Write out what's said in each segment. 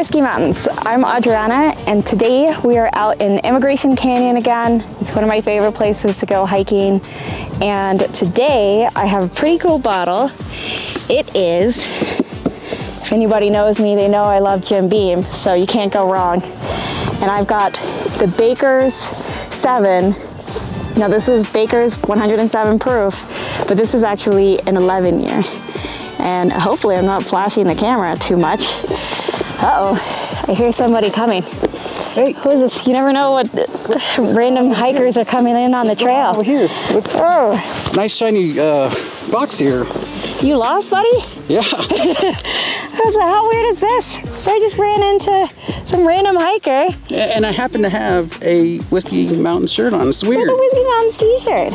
Whiskey Mountains. I'm Adriana, and today we are out in Immigration Canyon again. It's one of my favorite places to go hiking, and today I have a pretty cool bottle. It is, if anybody knows me, they know I love Jim Beam, so you can't go wrong. And I've got the Baker's 7. Now this is Baker's 107 proof, but this is actually an 11 year. And hopefully I'm not flashing the camera too much. Uh-oh, I hear somebody coming. Hey. Who is this? You never know what random hikers are coming in on the trail. Over here. Look. Oh. Nice shiny box here. You lost, buddy? Yeah. So how weird is this? So I just ran into some random hiker. And I happen to have a Whiskey Mountain shirt on. It's weird. With a Whiskey Mountains t-shirt.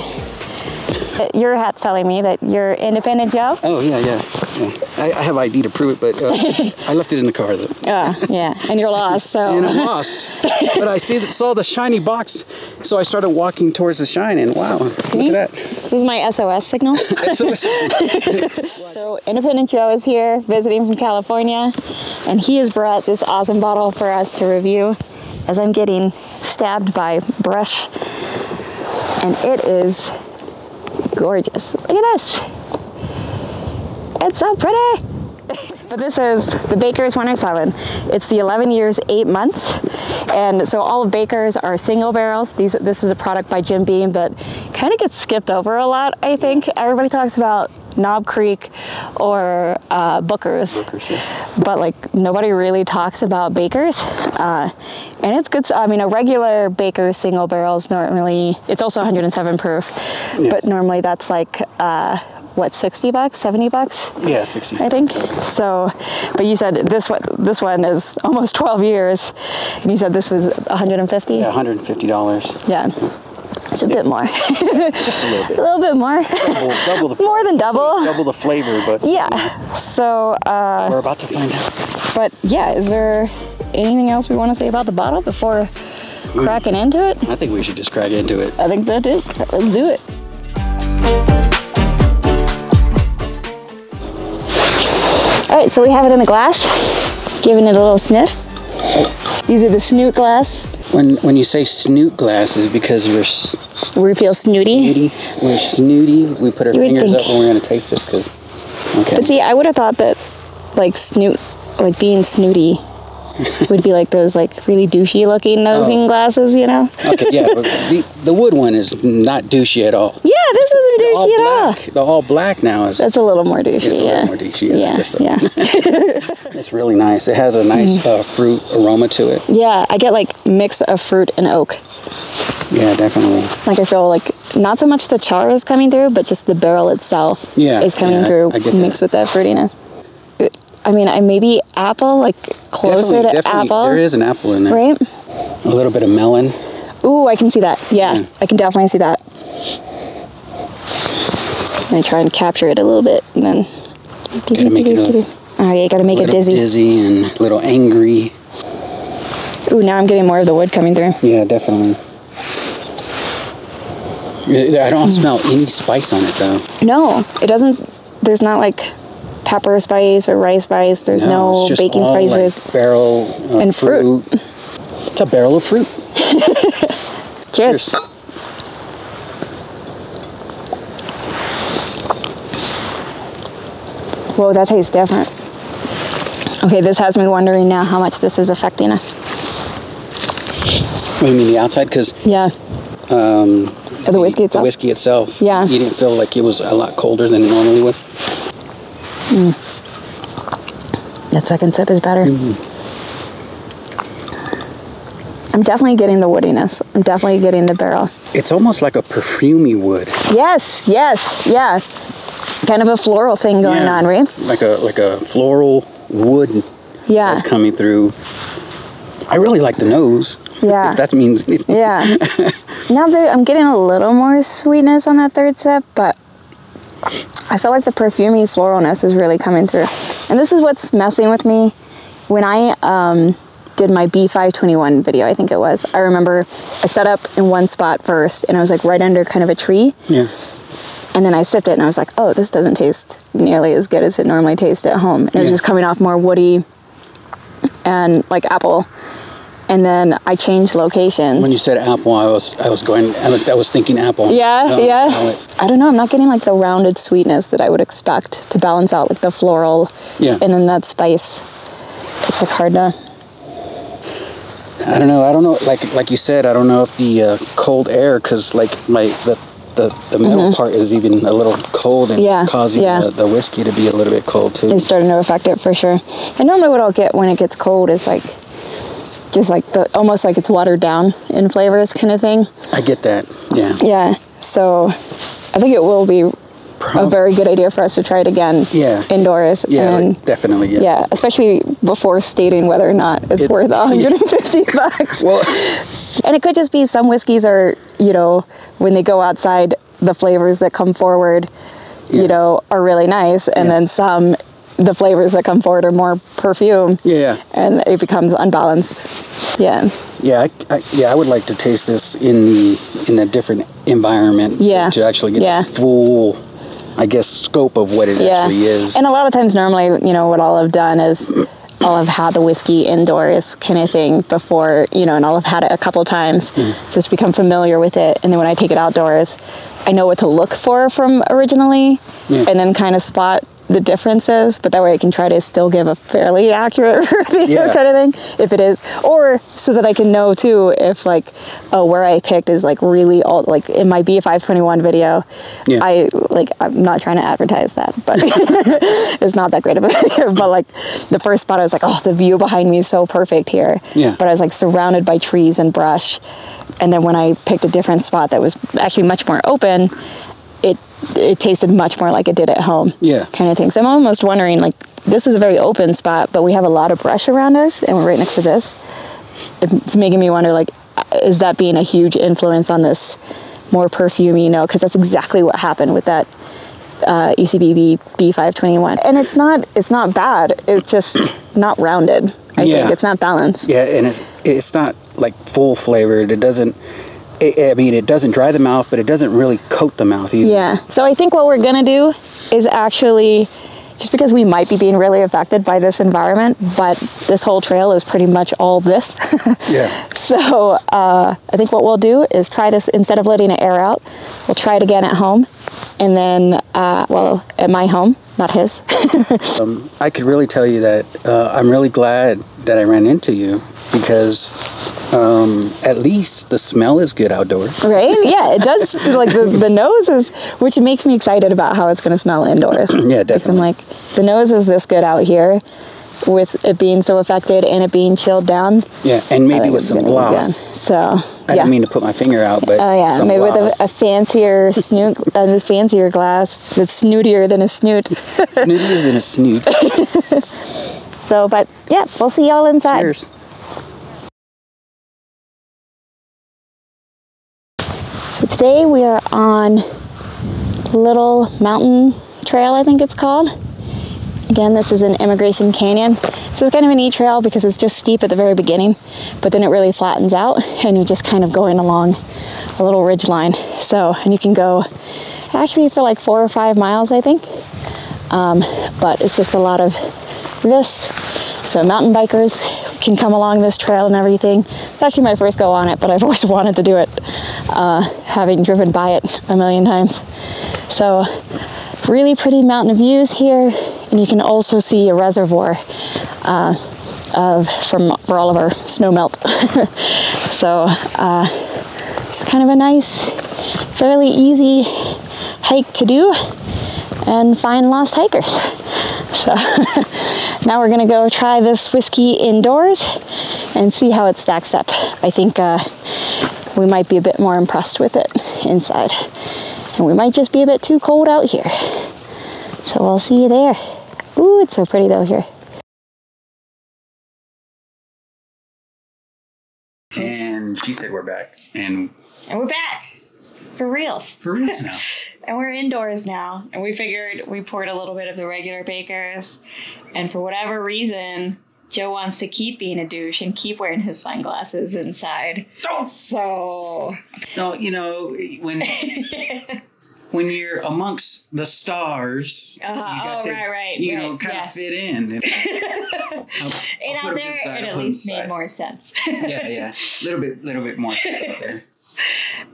Your hat's telling me that you're Independent Joe? Oh, yeah. I have ID to prove it, but I left it in the car, though. Yeah, and you're lost, so. And I'm lost. But I saw the shiny box, so I started walking towards the shine, and wow, look at that. This is my SOS signal. So Independent Joe is here, visiting from California, and he has brought this awesome bottle for us to review as I'm getting stabbed by brush. And it is gorgeous. Look at this. It's so pretty. But this is the Baker's 107. It's the 11 years, 8 months. And so all of Baker's are single barrels. This is a product by Jim Beam that kind of gets skipped over a lot, I think. Everybody talks about Knob Creek or Booker's. Yeah. But like nobody really talks about Baker's. And it's good. I mean, a regular Baker's single barrel is normally, it's also 107 proof. Yes. But normally that's like, what, 60 bucks, 70 bucks? Yeah, 60. I think. So, but you said this one is almost 12 years, and you said this was 150? Yeah, $150. Yeah. It's a bit more. Just a little bit. A little bit more. Double the price. More than double. Double the flavor, but. Yeah. So. We're about to find out. But yeah, is there anything else we want to say about the bottle before cracking into it? I think we should just crack into it. I think so too. Let's do it. All right, so we have it in the glass, giving it a little sniff. These are the snoot glass. When you say snoot glass, is it because we feel snooty? We're snooty. We put our fingers up when we're going to taste this. Okay. But see, I would have thought that like being snooty would be like those like really douchey looking nosing glasses, you know? Okay, yeah, but the wood one is not douchey at all. Yeah, this isn't douchey at all. The all black now is. That's a little more douchey. It's a little more douchey. Yeah. It's really nice. It has a nice fruit aroma to it. Yeah, I get like mix of fruit and oak. Yeah, definitely. Like I feel like not so much the char is coming through, but just the barrel itself is coming through mixed with that fruitiness. I mean, maybe apple, like closer to apple. There is an apple in there. Right? A little bit of melon. Ooh, I can see that. Yeah, I can definitely see that. I'm gonna try and capture it a little bit, and then. Gotta make it you gotta make it dizzy. Dizzy and a little angry. Ooh, now I'm getting more of the wood coming through. Yeah, definitely. I don't smell any spice on it though. No, it doesn't. There's not like pepper spice or rice spice. There's no it's just baking spices. Like barrel and fruit. It's a barrel of fruit. Cheers. Whoa, that tastes different. Okay, this has me wondering now how much this is affecting us. What do you mean the outside? Because the whiskey itself. The whiskey itself. Yeah. You didn't feel like it was a lot colder than it normally would. That second sip is better. I'm definitely getting the woodiness. I'm definitely getting the barrel. It's almost like a perfumey wood. Yes, yeah. Kind of a floral thing going on, right? Like a floral wood that's coming through. I really like the nose. Yeah. If that means anything. Yeah. Now that I'm getting a little more sweetness on that third sip, but I feel like the perfumey floralness is really coming through. And this is what's messing with me. When I did my B521 video, I think it was, I remember I set up in one spot first, and I was like right under kind of a tree. Yeah. And then I sipped it, and I was like, oh, this doesn't taste nearly as good as it normally tastes at home. And it was just coming off more woody, and like apple. And then I changed locations. When you said apple, I was thinking apple. Yeah, yeah. I don't know. I'm not getting like the rounded sweetness that I would expect to balance out like the floral. Yeah. And then that spice. It's like hard to. I don't know. Like you said, I don't know if the cold air, because like the middle part is even a little cold, and it's causing the whiskey to be a little bit cold too. It's starting to affect it for sure. And normally what I'll get when it gets cold is like just like almost like it's watered down in flavors kind of thing. I get that. Yeah. Yeah. So I think it will be a very good idea for us to try it again. Yeah. Indoors. Yeah, and like, definitely. Yeah. Yeah, especially before stating whether or not it's worth $150. Well, and it could just be some whiskeys are, you know, when they go outside, the flavors that come forward, you know, are really nice, and then some. The flavors that come forward are more perfume. Yeah. And it becomes unbalanced. Yeah. Yeah, I would like to taste this in a different environment. Yeah. To actually get the full, I guess, scope of what it actually is. And a lot of times, normally, you know, what I'll have done is I'll have had the whiskey indoors kind of thing before, you know, and I'll have had it a couple times, just become familiar with it. And then when I take it outdoors, I know what to look for from originally, and then kind of spot the differences, but that way I can try to still give a fairly accurate review kind of thing, if it is, or so that I can know too if like, oh, where I picked is like really old, like in my B521 video, I'm not trying to advertise that, but it's not that great of a video, but like the first spot I was like, oh, the view behind me is so perfect here, but I was like surrounded by trees and brush, and then when I picked a different spot that was actually much more open, it tasted much more like it did at home, kind of thing. So I'm almost wondering, like, this is a very open spot, but we have a lot of brush around us, and we're right next to this. It's making me wonder, like, is that being a huge influence on this more perfume, you know? Because that's exactly what happened with that ECBB B521. And it's not bad. It's just not rounded. I think it's not balanced. Yeah, and it's not like full flavored. It doesn't. It doesn't dry the mouth, but it doesn't really coat the mouth either. Yeah. So I think what we're going to do is actually, just because we might be being really affected by this environment, but this whole trail is pretty much all this. So I think what we'll do is try this, instead of letting it air out, we'll try it again at home. And then, at my home, not his. I could really tell you that I'm really glad that I ran into you, because at least the smell is good outdoors. Right? Yeah, it does. Like the nose is, which makes me excited about how it's going to smell indoors. Yeah, definitely. I'm like, the nose is this good out here, with it being so affected and it being chilled down. Yeah, and maybe with some gloss. So I didn't mean to put my finger out, but maybe gloss. With a fancier snoot, a fancier glass that's snootier than a snoot. Snootier than a snoot. So, but yeah, we'll see y'all inside. Cheers. So today we are on Little Mountain Trail, I think it's called. Again, this is in Immigration Canyon. This is kind of a neat trail because it's just steep at the very beginning, but then it really flattens out and you're just kind of going along a little ridge line. So, and you can go actually for like 4 or 5 miles, I think. But it's just a lot of this. So mountain bikers can come along this trail and everything. It's actually my first go on it, but I've always wanted to do it, having driven by it a million times. So really pretty mountain views here, and you can also see a reservoir for all of our snow melt. So it's kind of a nice, fairly easy hike to do and find lost hikers. So now we're gonna go try this whiskey indoors and see how it stacks up. I think we might be a bit more impressed with it inside, and we might just be a bit too cold out here. So we'll see you there. Ooh, it's so pretty though here. And she said we're back. And we're back. For reals. For reals now. And we're indoors now. And we figured we poured a little bit of the regular Bakers. And for whatever reason, Joe wants to keep being a douche and keep wearing his sunglasses inside. Oh. So. No, you know, when you're amongst the stars, you got to, right, you know, kind of fit in. And out there, it at least made more sense. yeah. Little bit more sense out there.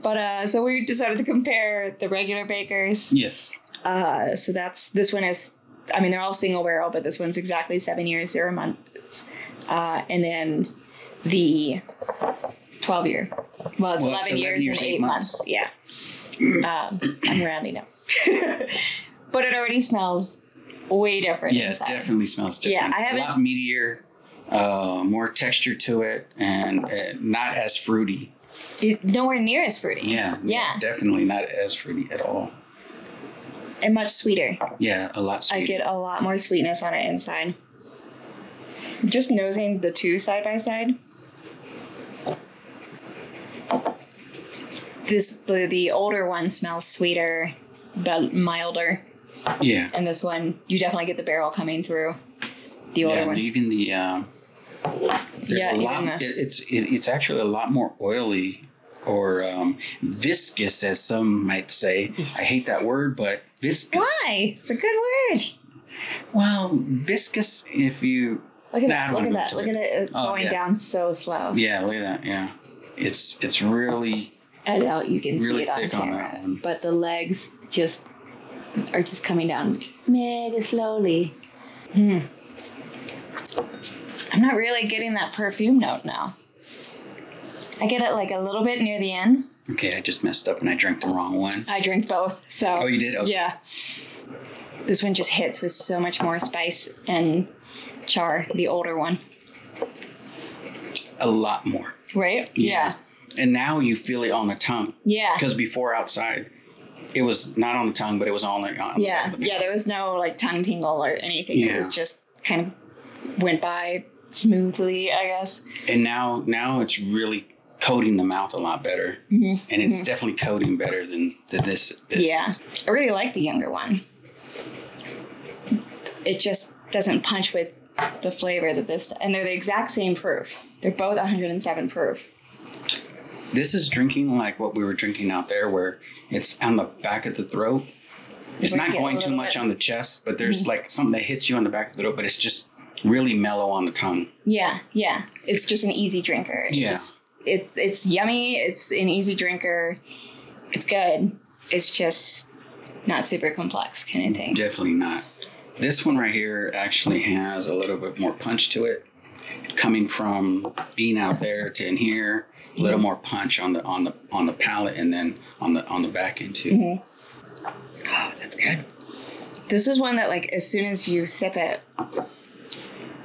But so we decided to compare the regular bakers. Yes. So this one is, I mean, they're all single barrel, but this one's exactly 7 years, 0 months. And then the 12-year. Well, it's 11 years and 8 months. Yeah. I'm rounding up. But it already smells way different. Yeah, inside. It definitely smells different. Yeah, I haven't. A lot meatier, more texture to it, and not as fruity. Nowhere near as fruity. Yeah. Definitely not as fruity at all. And much sweeter. Yeah, a lot sweeter. I get a lot more sweetness on it inside. Just nosing the two side by side. The older one smells sweeter, but milder. Yeah. And this one, you definitely get the barrel coming through. The older one. Even the there's a lot. It's actually a lot more oily or viscous, as some might say. I hate that word, but viscous. Why? It's a good word. Well, viscous. If you look at that. Look at it going down so slow. Yeah, look at that. Yeah, it's really. I know you can really see it on camera, but the legs are just coming down mega slowly. I'm not really getting that perfume note now. I get it like a little bit near the end. Okay, I just messed up and I drank the wrong one. I drank both, so. Oh, you did? Okay. Yeah. This one just hits with so much more spice and char, the older one. A lot more. Right? Yeah. And now you feel it on the tongue. Yeah. Because before outside, it was not on the tongue, but it was on the there was no like tongue tingle or anything. Yeah. It was just kind of went by smoothly, I guess. And now it's really coating the mouth a lot better. Mm-hmm. And it's definitely coating better than this. Yeah. I really like the younger one. It just doesn't punch with the flavor that this, and they're the exact same proof. They're both 107 proof. This is drinking like what we were drinking out there, where it's on the back of the throat. It's not going too much on the chest, but there's like something that hits you on the back of the throat, but it's just really mellow on the tongue. Yeah. It's just an easy drinker. It's yummy. It's an easy drinker. It's good. It's just not super complex kind of thing. Definitely not. This one right here actually has a little bit more punch to it, coming from being out there to in here. A little more punch on the palate, and then on the back end too. Mm-hmm. Oh, that's good. This is one that, like, as soon as you sip it,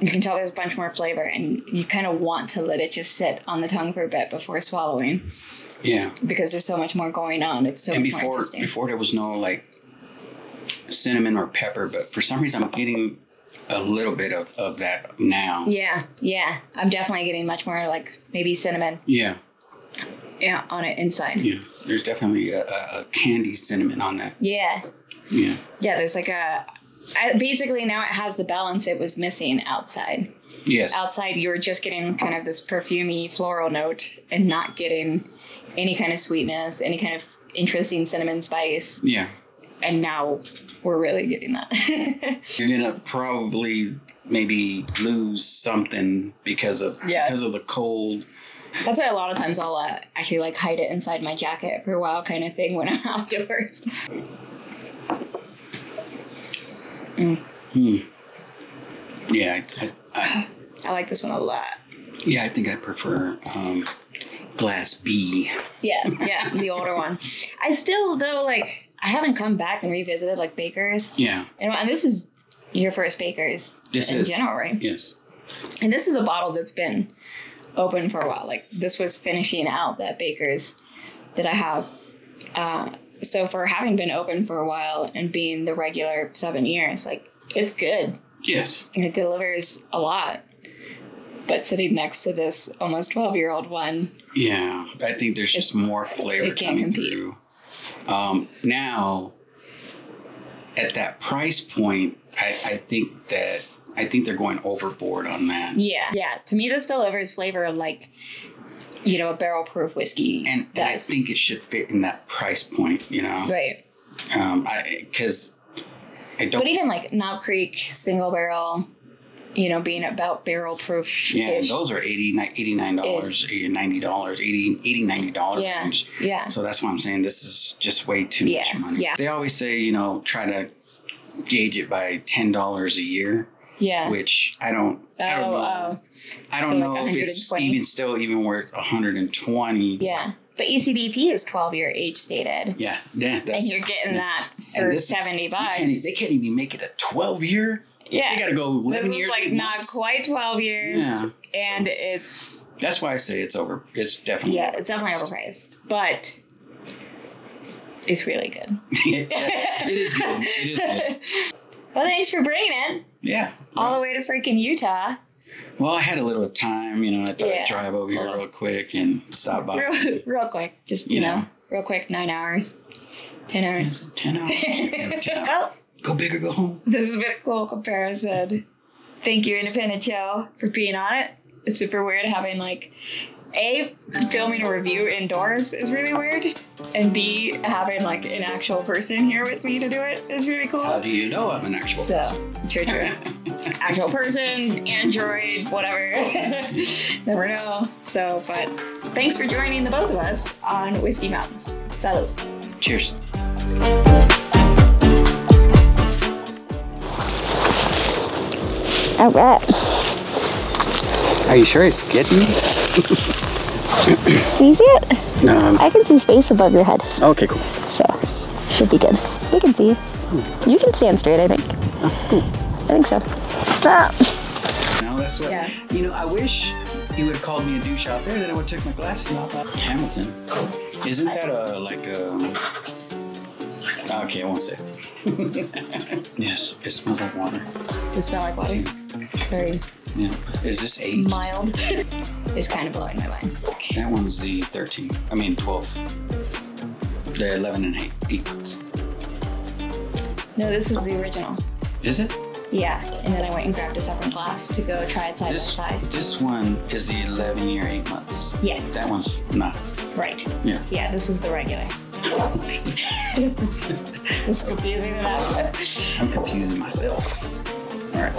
you can tell there's a bunch more flavor, and you kind of want to let it just sit on the tongue for a bit before swallowing. Yeah. Because there's so much more going on. It's so much more interesting. Before there was no like cinnamon or pepper, but for some reason I'm getting a little bit of that now. Yeah. I'm definitely getting much more like maybe cinnamon. Yeah, on it inside. Yeah, there's definitely a candy cinnamon on that. Yeah, there's like basically now it has the balance it was missing outside. Yes. Outside you were just getting kind of this perfumey floral note and not getting any kind of sweetness, any kind of interesting cinnamon spice. Yeah. And now we're really getting that. You're going to probably maybe lose something because of the cold. That's why a lot of times I'll actually like hide it inside my jacket for a while kind of thing when I'm outdoors. Yeah. I like this one a lot. Yeah, I think I prefer Glass B. Yeah, the older one. I still, though, like, I haven't come back and revisited, like, Bakers. Yeah. And this is your first Bakers in general, right? Yes. And this is a bottle that's been open for a while. Like, this was finishing out that Bakers that I have. So for having been open for a while and being the regular 7 years, like, it's good. Yes. And it delivers a lot. But sitting next to this almost 12-year-old one. Yeah, I think there's just more flavor coming through. Now, at that price point, I think they're going overboard on that. Yeah. To me, this delivers flavor like, a barrel-proof whiskey. And I think it should fit in that price point, Right. Because I don't. But even like Knob Creek single barrel, you know, being about barrel proof. Yeah, and those are $89, $90, $90 Yeah, range. yeah. So that's why I'm saying this is just way too much money. Yeah. They always say, you know, try to gauge it by $10 a year. Yeah. Which I don't know. I don't know if it's even worth 120. Yeah. But ECBP is 12-year age stated. Yeah. And you're getting that for $70. They can't even make it a 12-year. Yeah. They got to go 11 years. This is like not quite 12 years. Yeah. And it's... That's why I say it's definitely... Yeah, it's definitely overpriced. But it's really good. It is good. It is good. Well, thanks for bringing it. Yeah. All the way to freaking Utah. Well, I had a little time, you know. I thought I'd drive over here real quick and stop by. Real quick. Just, you know, real quick, 9 hours. 10 hours. 10 hours. 10 hours. Well, go big or go home. This has been a cool comparison. Thank you, Independent Show, for being on it. It's super weird having, like, A, filming a review indoors is really weird. And B, having, like, an actual person here with me to do it is really cool. How do you know I'm an actual person? True. Actual person, Android, whatever. Never know. So, but thanks for joining the both of us on Whiskey Mountains. Salud. Cheers. All right. Are you sure it's getting me? Can you see it? No. I can see space above your head. Okay, cool. So, should be good. We can see you. You can stand straight, I think. Oh, cool. I think so. Ah. No, that's what. Yeah. You know, I wish you would have called me a douche out there, then I would have took my glasses off. Hamilton. Isn't that okay, I won't say it. Yes, it smells like water. Does it smell like water? Very. Yeah. Is this aged? Mild. It's kind of blowing my mind. That one's the 12. They're 11 and 8 months. No, this is the original. Is it? Yeah, and then I went and grabbed a separate glass to go try it side by side. This one is the 11-year 8 months. Yes. That one's not. Right. Yeah. Yeah, this is the regular. It's confusing enough. I'm confusing myself. All right.